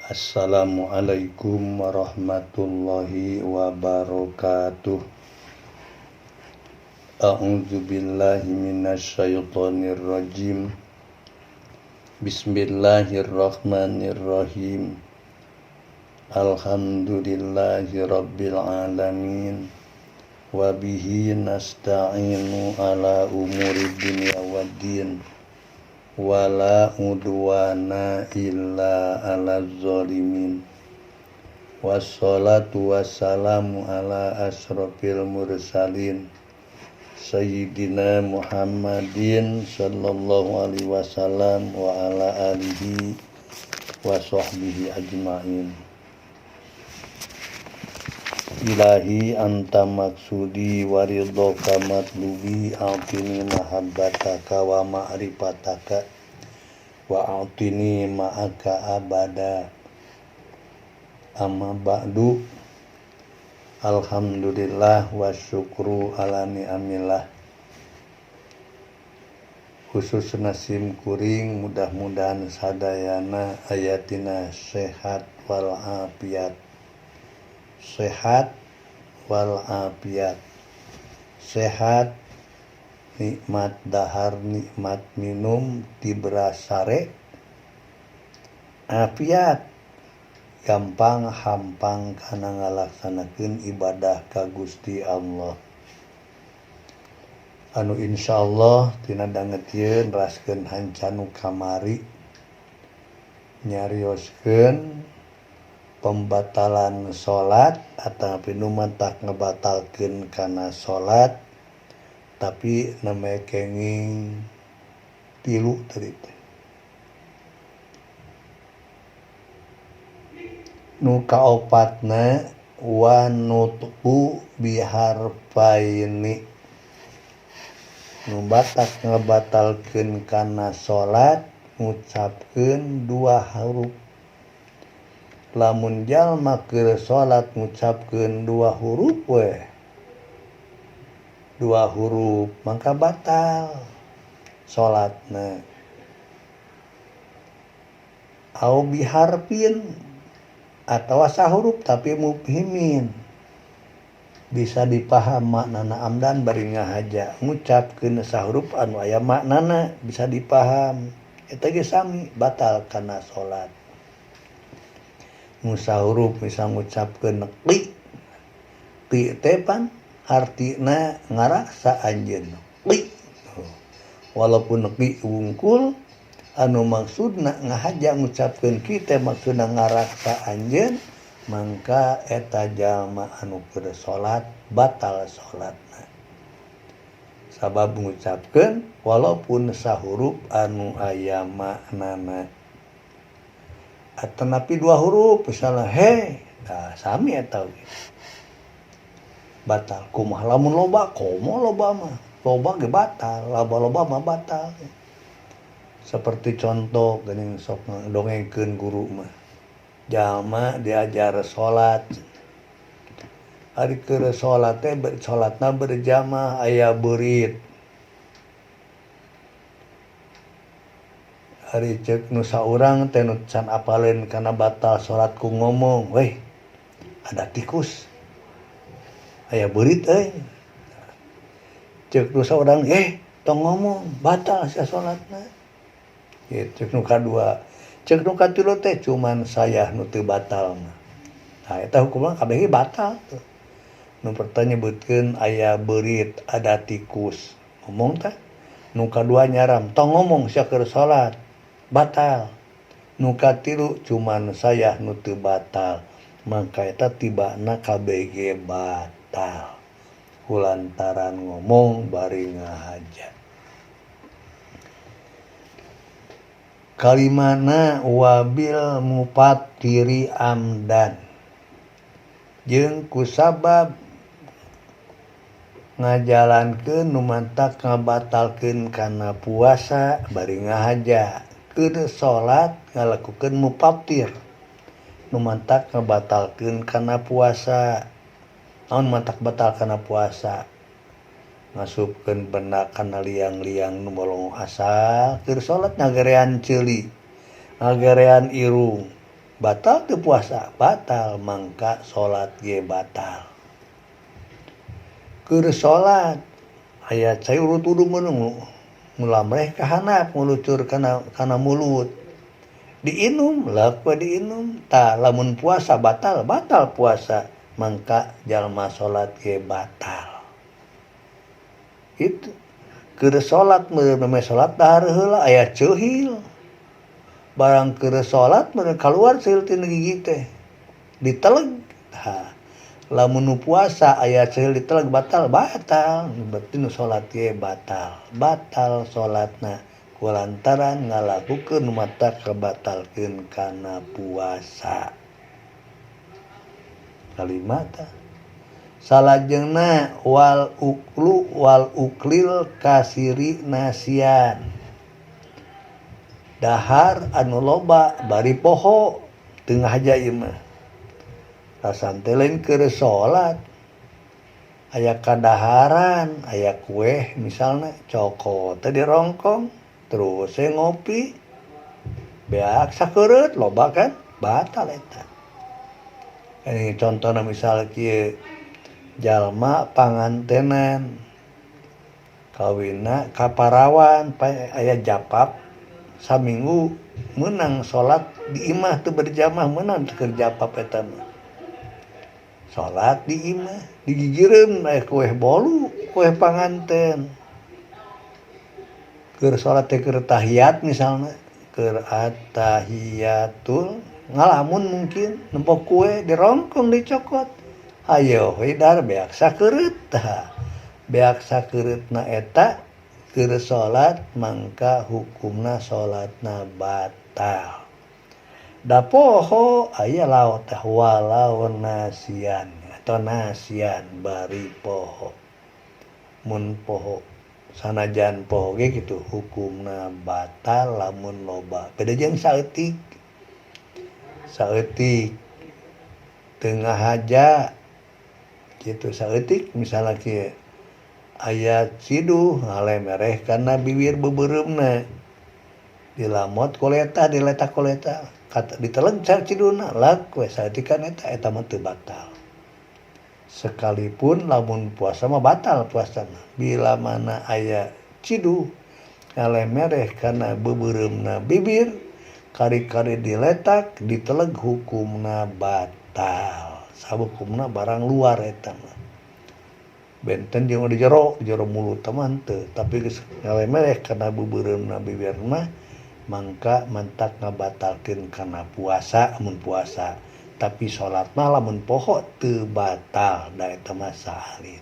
Assalamualaikum warahmatullahi wabarakatuh. A'udzu billahi minasyaitonir rajim. Bismillahirrahmanirrahim. Alhamdulillahi rabbil alamin. Wa bihi nasta'inu ala umuri dunya waddin. Wala udwana illa ala zalimin. Wassalatu wassalamu ala asrofil mursalin Sayyidina Muhammadin sallallahu alaihi wasallam wa ala alihi wa sahbihi ajma'in. Ilahi anta maksudi waridhoka matlubi a'tini mahabbataka wa ma'rifataka wa a'tini ma'aka abada. Amma ba'du. Alhamdulillah wa syukru ala ni'amillah. Khusus nasim kuring mudah-mudahan sadayana ayatina sehat wal afiat. Sehat wal afiat. Sehat nikmat dahar, nikmat minum tibras sare. Afiat gampang hampang kana ngalaksanakeun ibadah ka Gusti Allah. Anu insyaallah tina dangetieun raskeun hancanu kamari nyarioskeun pembatalan salat ataupun nu mantak ngebatalkeun kana salat tapi neme kenging 3 tadi teh. Nu kaopatna wa nutqu biharfaini. Nu batak ngebatalkeun kana salat ngucapkeun 2 huruf. Lamun jalma keur salat ngucapkeun 2 huruf we. 2 huruf maka batal salatna. Au biharfin atawa sahuruf tapi mufhimin. Bisa dipaham maknana amdan bari ngahaja ngucapkeun sahuruf anu aya maknana bisa dipaham. Eta ge sami batal kana salat. Nu sahuruf misal ngucapkeun qi. Qi teh pan artina ngaraksa anjeun. Qi. Walaupun qi wungkul anu maksudna ngahaja ngucapkeun qi teh maksudna ngaraksa anjeun mangka eta jalma anu keur salat batal salatna. Sabab ngucapkeun walaupun sahuruf anu aya maknana. Atanapi 2 huruf misalnya he, nah sami eta we. Batal. Kumaha lamun loba? Komo loba mah? Loba ge batal, loba-loba mah batal. Seperti contoh geuning sok dongengkeun guru mah. Jalma diajar salat. Ari keur salat teh salatna berjamaah aya beurit. Hari cek nu saurang teh nu can apaleun kana batal salat ku ngomong, "Weh, ada tikus." Aya beurit euy. Cek nu saurang, tong ngomong, batal sia salatna. Cek nu kadua, cek nu katilu teh cuman sayah nu teu batal mah. Nah eta hukumna kabeh batal tuh. Nu pertama nyebutkeun aya beurit, ada tikus. Ngomong tah. Nu kadua nyaram, tong ngomong sia keur salat. Batal. Nu katilu cuman sayah nu teu batal. Maka eta tibana kabeh ge batal. Kulantaran ngomong bari ngahaja. Kalimana wabil mufatiri amdan. Jeung kusabab ngajalankeun nu mantak ngabatalkeun kana puasa bari ngahaja. Keur salat ngalakukeun mufatir. Nu mantak ngabatalkeun kana puasa. Naon mantak batal kana puasa? Ngasupkeun benak kana liang-liang nu bolong asal keur salat ngagerean ceuli, ngagerean irung, batal teu puasa batal mangka salat ge batal. Keur salat aya cai urut-urut meunang mulamreh ka handap ngulucur kana mulut diinum leuk we diinum tah lamun puasa batal puasa mangka jalma salat ge batal. Itu keur salat meureun salat dahar heula aya ceuhil barang keur salat meureun kaluar ceuhil tina gigi teh diteleg. Lamun nu puasa aya ceuhil diteleg batal berarti nu salat ge batal salatna kulantaran ngalakukeun mata kabatalkeun kana puasa. Kalima tah salajengna wal uklil kasiri nasian dahar anu loba bari poho teu ngahaja ieu mah rasan teh lain keur salat aya kadaharan aya kueh misalna coko teh dirongkong terus ngopi beak sakereut loba kan batal eta. Ini contohna misal kieu jalma pangantenan kawinna ka parawan aya japap saminggu meunang salat di imah teu berjamaah meunang keur japap eta mah salat di imah digigireun aya kueh bolu kueh panganten keur salat teh keur tahiyat misalna keur at-tahiyatul ngalamun mungkin nempok kue dirongkong dicokot ayo hidar beak sakereut tah beak sakereutna eta keur salat mangka hukumna salatna batal. Da poho aya laot tah walau nasian atau nasian bari poho mun poho sanajan poho ge kitu hukumna batal lamun loba beda jeung saeutik tengah haja gitu saeutik misalnya kieu aya ciduh ngalemereh kana bibir beubeuremna dilamot koleta diletak koleta kata diteleg ciduna lauk we saeutikan eta mah teu batal sekalipun lamun puasa mah batal puasana bila mana aya ciduh ngalemereh kana beubeuremna bibir kari-kari diletak diteleg hukumna batal sahukumna barang luar eta mah benten jeung di jero mulut mah henteu tapi geus ngalemereh kana beubeuremna bibir mah mangka mentak ngabatalkeun kana puasa mun puasa tapi salat mah lamun poho teu batal da eta mah salin.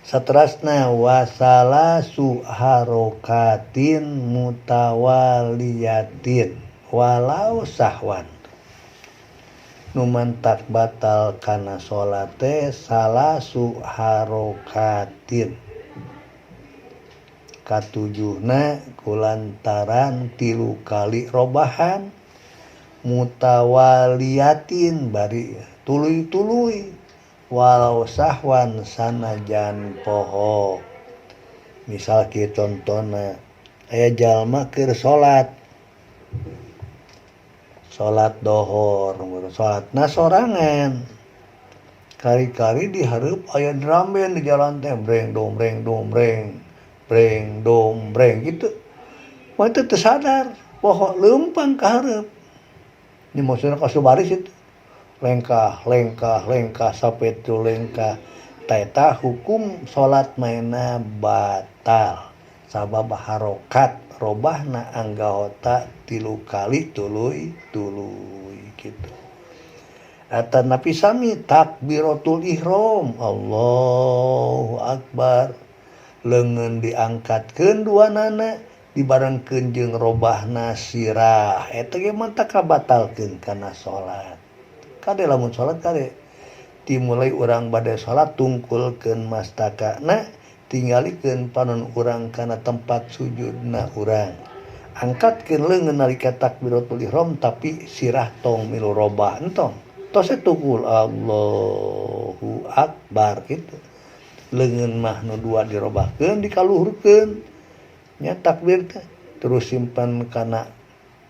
Saterasna wasalasu harokatin mutawaliyatin walau sahwan nu mantak batal kana salat teh salasu harokatin katujuhna kulantaran 3 kali robahan mutawaliyatin bari tuluy-tuluy walau sahwan sanajan poho misal kieu contona aya jalma keur salat dohor salatna sorangan kari-kari dihareup aya drum band di jalan teh breng dombreng gitu mah teu sadar poho leumpang ka hareup nya maksudna kasubaris itu lengkah sapetu lengkah eta hukum salat maena batal sabab harokat robahna anggota 3 kali tuluy gitu eta napi sami takbiratul ihram Allahu akbar leungeun diangkatkeun duanana dibarengkeun jeung robahna sirah eta ge mah teu kabatalkeun kana salat kade lamun salat kade dimulai urang bade salat tungkulkeun mastakana tinggalikeun panon urang kana tempat sujudna urang angkatkeun leungeun nalika takbiratul ihram tapi sirah tong milu robah entong tos tungkul Allahu akbar kitu leungeun mah nu dua dirobahkeun dikaluhurkeun nya takbir teh terus simpen kana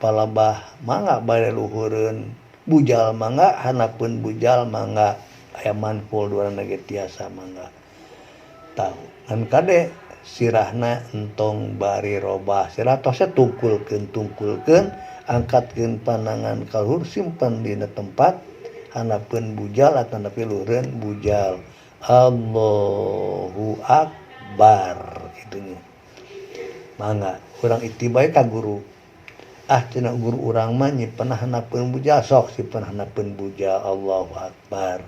palabah mangga bade luhureun bujal mangga hanapeun bujal mangga aya manpul duana ge tiasa mangga tahu ngan kade sirahna entong bari robah sirah tose tungkulkeun angkatkeun panangan ka luhur simpen dina tempat hanapeun bujal atawa nepi luhureun bujal Allahu Akbar kitu nya mangga urang itibai ka guru cenah guru urang mah nyimpen hanapeun bujal sok simpen hanapeun bujal Allahu Akbar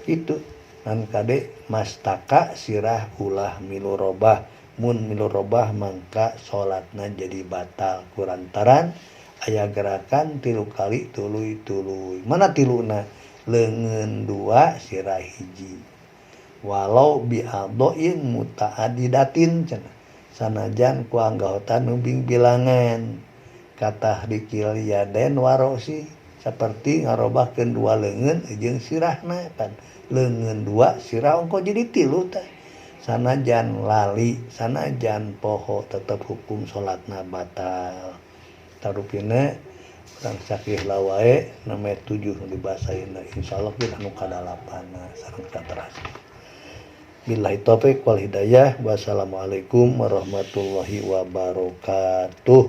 itu ngan kade mastaka sirah ulah milu robah mun milu robah mangka salatna jadi batal kurantaran aya gerakan 3 kali tuluy mana tiluna leungeun 2 sirah hiji walau bi'adhin muta'addidatin cenah sanajan ku anggahotan numbing bilangan kata dikil yaden warosi seperti ngarobahkeun 2 leungeun jeung sirahna kan leungeun 2 sirah ongko jadi 3 teh sanajan lali sanajan poho tetep hukum salatna batal tarupina urang sakihla wae name 7 nu dibasaina insyaallah kita anu kadalapanna sareng saterasna billahi taufik wal hidayah wassalamualaikum warahmatullahi wabarakatuh.